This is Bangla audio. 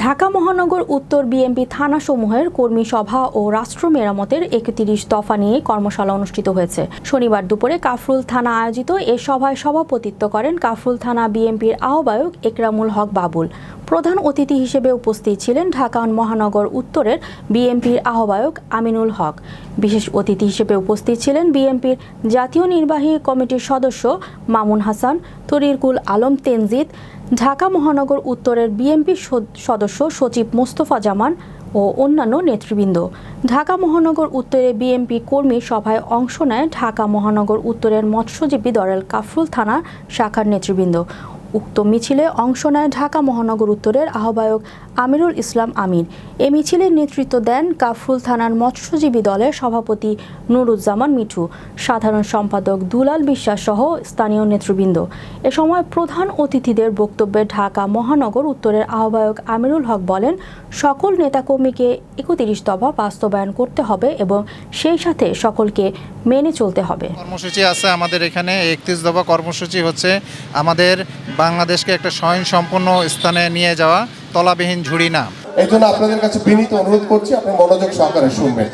ঢাকা মহানগর উত্তর বিএনপি থানাসমূহের কর্মী সভা ও রাষ্ট্র মেরামতের ৩১ দফা নিয়ে কর্মশালা অনুষ্ঠিত হয়েছে। শনিবার দুপুরে কাফরুল থানা আয়োজিত এ সভায় সভাপতিত্ব করেন কাফরুল থানা বিএনপির আহ্বায়ক একরামুল হক বাবুল। প্রধান অতিথি হিসেবে উপস্থিত ছিলেন ঢাকা মহানগর উত্তরের বিএনপির আহ্বায়ক আমিনুল হক। বিশেষ অতিথি হিসেবে উপস্থিত ছিলেন বিএনপির জাতীয় নির্বাহী কমিটির সদস্য মামুন হাসান, তরিকুল আলম তেনজিদ, ঢাকা মহানগর উত্তরের বিএনপি সদস্য সচিব মোস্তফা জামান ও অন্যান্য নেতৃবৃন্দ। ঢাকা মহানগর উত্তরে বিএনপি কর্মী সভায় অংশ নেয় ঢাকা মহানগর উত্তরের মৎস্যজীবী দলের কাফরুল থানা শাখার নেতৃবৃন্দ। উক্ত মিছিলে অংশ নেয় ঢাকা মহানগর উত্তরের আহ্বায়ক আমিরুল ইসলাম আমিন। এ মিছিলের নেতৃত্ব দেন কাফরুল থানার মৎস্যজীবী দলের সভাপতি নুরুজ্জামান মিঠু, সাধারণ সম্পাদক দুলাল বিশ্বাস সহ স্থানীয় নেতৃবৃন্দ। এ সময় প্রধান অতিথিদের বক্তব্যে ঢাকা মহানগর উত্তরের আহ্বায়ক আমিরুল হক বলেন, সকল নেতাকর্মীকে ৩১ দফা বাস্তবায়ন করতে হবে এবং সেই সাথে সকলকে মেনে চলতে হবে। কর্মসূচি আছে আমাদের এখানে ৩১ দফা কর্মসূচি হচ্ছে আমাদের বাংলাদেশকে একটা স্বয়ংসম্পূর্ণ স্থানে নিয়ে যাওয়া, তলাবিহীন ঝুড়ি না। এই জন্য আপনাদের কাছে বিনীত অনুরোধ করছি, আপনারা মনোযোগ সহকারে শুনবেন।